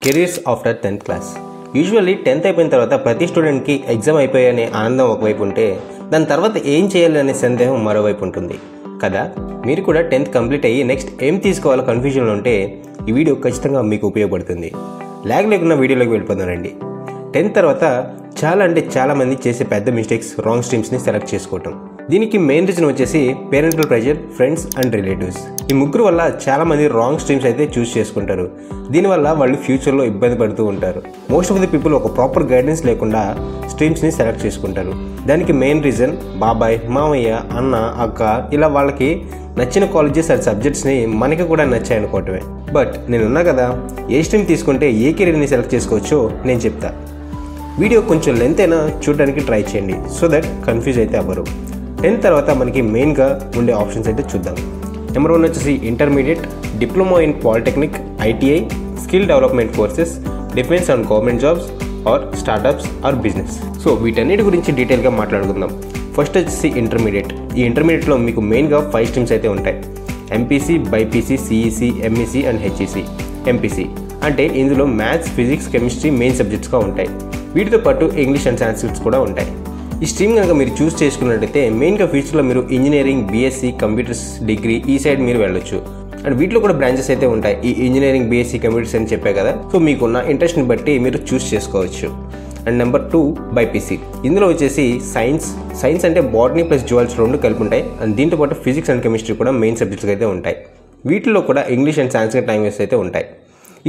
Careers after 10th class. Usually 10th అయిపోయిన తర్వాత ప్రతి స్టూడెంట్కి ఎగ్జామ్ అయిపోయాయనే ఆనందం ఒకవైపు ఉంటే దాని తర్వాత ఏం చేయాలి అనే సందేహం మరోవైపు ఉంటుంది కదా. మీరు కూడా 10th కంప్లీట్ అయ్యి నెక్స్ట్ ఏం తీసుకోవాలో కన్ఫ్యూజన్లో ఉంటే ఈ వీడియో ఖచ్చితంగా మీకు ఉపయోగపడుతుంది. లాగ్ లేకుండా వీడియోలోకి వెళ్ళిపోతానండి. 10th తర్వాత చాలా మంది చేసే పెద్ద మిస్టేక్స్ రాంగ్ స్ట్రీమ్స్ని సెలెక్ట్ చేసుకోవటం. దీనికి మెయిన్ రీజన్ వచ్చేసి parental pressure, friends and relatives. ఈ ముగ్గురు వల్ల చాలామంది రాంగ్ స్ట్రీమ్స్ అయితే చూస్ చేసుకుంటారు. దీనివల్ల వాళ్ళు ఫ్యూచర్లో ఇబ్బంది పడుతూ ఉంటారు. మోస్ట్ ఆఫ్ ది పీపుల్ ఒక ప్రాపర్ గైడెన్స్ లేకుండా స్ట్రీమ్స్ని సెలెక్ట్ చేసుకుంటారు. దానికి మెయిన్ రీజన్ బాబాయ్, మామయ్య, అన్న, అక్క ఇలా వాళ్ళకి నచ్చిన కాలేజెస్ అండ్ సబ్జెక్ట్స్ని మనకి కూడా నచ్చాయి అనుకోవటమే. బట్ నేనున్నా కదా, ఏ స్ట్రీమ్ తీసుకుంటే ఏ కెరీర్ని సెలెక్ట్ చేసుకోవచ్చో నేను చెప్తా. వీడియో కొంచెం లెంత్ అయినా చూడడానికి ట్రై చేయండి సో దట్ కన్ఫ్యూజ్ అయితే అవ్వరు. 10th తర్వాత మనకి మెయిన్గా ఉండే ఆప్షన్స్ అయితే చూద్దాం. నెంబర్ 1 వచ్చేసి intermediate, diploma in polytechnic, ITI, skill development courses, defence and government jobs or startups or business. So వీటన్నిటి గురించి డీటెయిల్గా మాట్లాడుకుందాం. ఫస్ట్ వచ్చేసి ఇంటర్మీడియట్. ఈ ఇంటర్మీడియట్లో మీకు మెయిన్గా 5 స్ట్రీమ్స్ అయితే ఉంటాయి. MPC, BiPC, CEC, MEC and HEC. MPC అంటే ఇందులో మ్యాథ్స్, ఫిజిక్స్, కెమిస్ట్రీ మెయిన్ సబ్జెక్ట్స్గా ఉంటాయి. వీటితో పాటు ఇంగ్లీష్ అండ్ సాంస్క్రిట్స్ కూడా ఉంటాయి. ఈ స్ట్రీమ్ కనుక మీరు చూస్ చేసుకున్నట్టయితే మెయిన్గా ఫ్యూచర్లో మీరు ఇంజనీరింగ్, బీఎస్సీ, కంప్యూటర్స్ డిగ్రీ ఈ సైడ్ మీరు వెళ్ళొచ్చు. అండ్ వీటిలో కూడా బ్రాంచెస్ అయితే ఉంటాయి. ఈ ఇంజనీరింగ్, బీఎస్సీ, కంప్యూటర్స్ అని చెప్పే కదా. సో మీకున్న ఇంట్రెస్ట్ని బట్టి మీరు చూస్ చేసుకోవచ్చు. And number 2 BiPC. ఇందులో వచ్చేసి సైన్స్ అంటే బాటనీ ప్లస్ జువాలజీ 2 కలిపి ఉంటాయి. అండ్ దీంతో పాటు ఫిజిక్స్ అండ్ కెమిస్ట్రీ కూడా మెయిన్ సబ్జెక్ట్స్ అయితే ఉంటాయి. వీటిలో కూడా ఇంగ్లీష్ అండ్ సాంస్క్రిట్ లాంగ్వేజెస్ అయితే ఉంటాయి.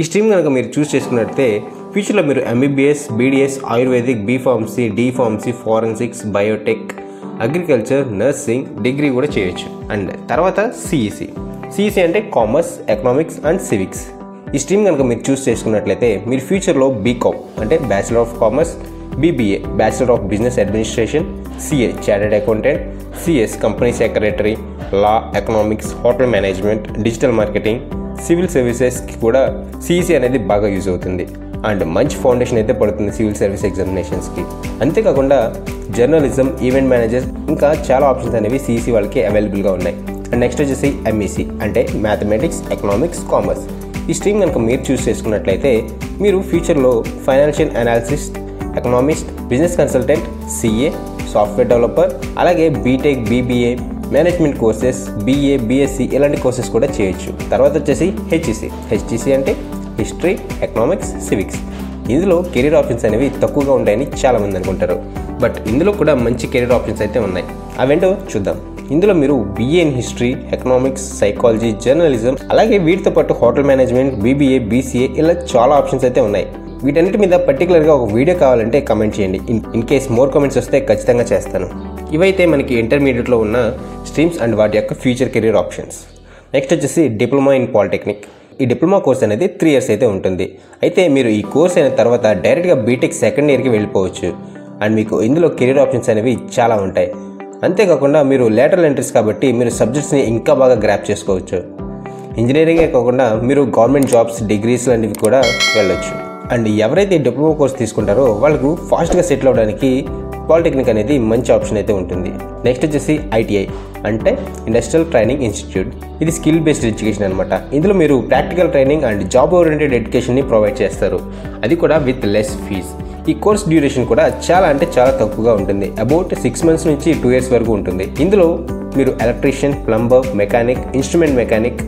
ఈ స్ట్రీమ్ కనుక మీరు చూస్ చేసుకున్నట్లయితే ఫ్యూచర్లో మీరు MBBS, BDS, ayurvedic, B pharmacy, D pharmacy, forensics, biotech, agriculture, nursing, degree కూడా చేయొచ్చు. అండ్ తర్వాత సిఈసీ అంటే కామర్స్, ఎకనామిక్స్ అండ్ సివిక్స్. ఈ స్ట్రీమ్ కనుక మీరు చూస్ చేసుకున్నట్లయితే మీరు ఫ్యూచర్లో బీకామ్ అంటే bachelor of commerce, BBA bachelor of business administration, CA chartered accountant, CS company secretary, law, economics, hotel management, digital marketing, civil సర్వీసెస్కి కూడా సిఈసీ అనేది బాగా యూజ్ అవుతుంది. అండ్ మంచి ఫౌండేషన్ అయితే పడుతుంది సివిల్ సర్వీస్ ఎగ్జామినేషన్స్కి. అంతేకాకుండా జర్నలిజం, ఈవెంట్ మేనేజర్ ఇంకా చాలా ఆప్షన్స్ అనేవి సిఈసీ వాళ్ళకి అవైలబుల్గా ఉన్నాయి. అండ్ నెక్స్ట్ వచ్చేసి ఎంఈసీ అంటే మ్యాథమెటిక్స్, ఎకనామిక్స్, కామర్స్. ఈ స్ట్రీమ్ కనుక మీరు చూస్ చేసుకున్నట్లయితే మీరు ఫ్యూచర్లో financial analyst, economist, business consultant, CA, software developer, అలాగే B tech, BBA, management courses, BA, B Sc ఇలాంటి కోర్సెస్ కూడా చేయొచ్చు. తర్వాత వచ్చేసి హెచ్ఈసీ అంటే హిస్టరీ, ఎకనామిక్స్, సివిక్స్. ఇందులో కెరీర్ ఆప్షన్స్ అనేవి తక్కువగా ఉంటాయని చాలామంది అనుకుంటారు. బట్ ఇందులో కూడా మంచి కెరీర్ ఆప్షన్స్ అయితే ఉన్నాయి. అవేంటో చూద్దాం. ఇందులో మీరు BA in history, economics, psychology, journalism, అలాగే వీటితో పాటు హోటల్ మేనేజ్మెంట్, బీబీఏ, బీసీఏ ఇలా చాలా ఆప్షన్స్ అయితే ఉన్నాయి. వీటన్నిటి మీద పర్టికులర్గా ఒక వీడియో కావాలంటే కమెంట్ చేయండి. ఇన్ కేస్ మోర్ కమెంట్స్ వస్తే ఖచ్చితంగా చేస్తాను. ఇవైతే మనకి ఇంటర్మీడియట్లో ఉన్న స్ట్రీమ్స్ అండ్ వాటి యొక్క ఫ్యూచర్ కెరీర్ ఆప్షన్స్. నెక్స్ట్ వచ్చేసి డిప్లొమా ఇన్ పాలిటెక్నిక్. ఈ డిప్లొమా కోర్స్ అనేది 3 years అయితే ఉంటుంది. అయితే మీరు ఈ కోర్స్ అయిన తర్వాత డైరెక్ట్గా బీటెక్ 2nd yearకి వెళ్ళిపోవచ్చు. అండ్ మీకు ఇందులో కెరీర్ ఆప్షన్స్ అనేవి చాలా ఉంటాయి. అంతేకాకుండా మీరు లేటరల్ ఎంట్రీస్ కాబట్టి మీరు సబ్జెక్ట్స్ని ఇంకా బాగా గ్రాప్ చేసుకోవచ్చు. ఇంజనీరింగే కాకుండా మీరు గవర్నమెంట్ జాబ్స్, డిగ్రీస్ లాంటివి కూడా వెళ్ళొచ్చు. అండ్ ఎవరైతే డిప్లొమా కోర్స్ తీసుకుంటారో వాళ్ళకు ఫాస్ట్గా సెటిల్ అవ్వడానికి పాలిటెక్నిక్ అనేది మంచి ఆప్షన్ అయితే ఉంటుంది. నెక్స్ట్ వచ్చేసి ఐటీఐ అంటే ఇండస్ట్రియల్ ట్రైనింగ్ ఇన్స్టిట్యూట్. ఇది స్కిల్ బేస్డ్ ఎడ్యుకేషన్ అనమాట. ఇందులో మీరు practical training and job oriented ఎడ్యుకేషన్ని ప్రొవైడ్ చేస్తారు. అది కూడా విత్ లెస్ ఫీజ్. ఈ కోర్స్ డ్యూరేషన్ కూడా చాలా తక్కువగా ఉంటుంది. అబౌట్ 6 months నుంచి 2 years వరకు ఉంటుంది. ఇందులో మీరు electrician, plumber, mechanic, instrument mechanic,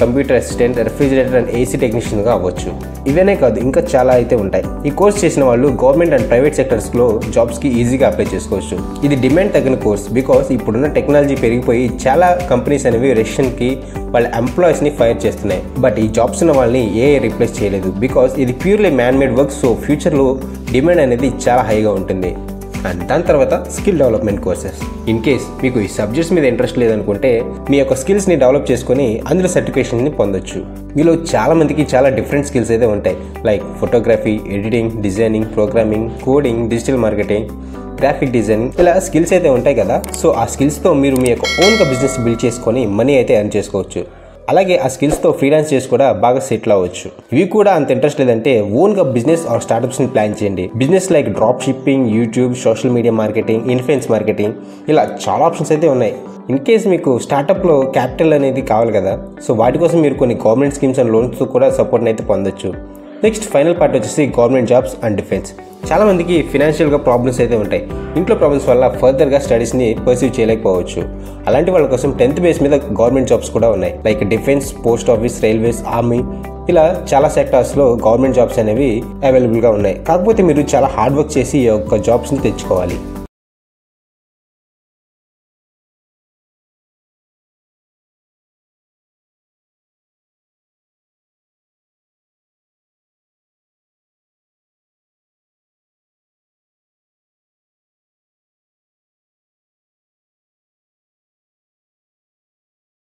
computer assistant, refrigerator and AC టెక్నీషియన్గా అవ్వచ్చు. ఇవనే కాదు ఇంకా చాలా అయితే ఉంటాయి. ఈ కోర్స్ చేసిన వాళ్ళు గవర్నమెంట్ అండ్ ప్రైవేట్ సెక్టర్స్లో జాబ్స్కి ఈజీగా అప్లై చేసుకోవచ్చు. ఇది డిమాండ్ తగిన కోర్స్ బికాస్ ఇప్పుడున్న టెక్నాలజీ పెరిగిపోయి చాలా కంపెనీస్ అనేవి రెషన్కి వాళ్ళ ఎంప్లాయీస్ని ఫైర్ చేస్తున్నాయి. బట్ ఈ జాబ్స్ ఉన్న వాళ్ళని ఏఐ రీప్లేస్ చేయలేదు బికాస్ ఇది purely man made work. So ఫ్యూచర్లో డిమాండ్ అనేది చాలా హైగా ఉంటుంది. అండ్ దాని తర్వాత skill development courses. In case మీకు ఈ సబ్జెక్ట్స్ మీద ఇంట్రెస్ట్ లేదనుకుంటే మీ యొక్క స్కిల్స్ని డెవలప్ చేసుకొని అందులో సర్టిఫికేషన్ని పొందొచ్చు. మీలో చాలా మందికి చాలా డిఫరెంట్ స్కిల్స్ అయితే ఉంటాయి. Like photography, editing, designing, programming, coding, digital marketing, graphic designing ఇలా స్కిల్స్ అయితే ఉంటాయి కదా. సో ఆ స్కిల్స్తో మీరు మీ యొక్క ఓన్గా బిజినెస్ బిల్డ్ చేసుకొని మనీ అయితే ఎర్న్ చేసుకోవచ్చు. అలాగే ఆ స్కిల్స్తో ఫ్రీలాన్స్ చేసి కూడా బాగా సెటిల్ అవ్వచ్చు. ఇవి కూడా అంత ఇంట్రెస్ట్ లేదంటే ఓన్గా బిజినెస్ ఆర్ స్టార్టప్స్ని ప్లాన్ చేయండి. Business like drop shipping, YouTube, social media marketing, influence marketing ఇలా చాలా ఆప్షన్స్ అయితే ఉన్నాయి. ఇన్ కేస్ మీకు స్టార్టప్లో క్యాపిటల్ అనేది కావాలి కదా, సో వాటి కోసం మీరు కొన్ని గవర్నమెంట్ స్కీమ్స్ అండ్ లోన్స్ కూడా సపోర్ట్ని అయితే పొందొచ్చు. నెక్స్ట్ ఫైనల్ పార్ట్ వచ్చేసి గవర్నమెంట్ జాబ్స్ అండ్ డిఫెన్స్. చాలా మందికి ఫినాన్షియల్గా ప్రాబ్లమ్స్ అయితే ఉంటాయి. ఇంట్లో ప్రాబ్లమ్స్ వల్ల ఫర్దర్గా స్టడీస్ని పర్సీవ్ చేయలేకపోవచ్చు. అలాంటి వాళ్ళ కోసం 10th బేస్ మీద గవర్నమెంట్ జాబ్స్ కూడా ఉన్నాయి. Like defence, post office, railways, army, ఇలా చాలా సెక్టార్స్లో గవర్నమెంట్ జాబ్స్ అనేవి అవైలబుల్గా ఉన్నాయి. కాకపోతే మీరు చాలా హార్డ్ వర్క్ చేసి ఈ యొక్క జాబ్స్ని తెచ్చుకోవాలి.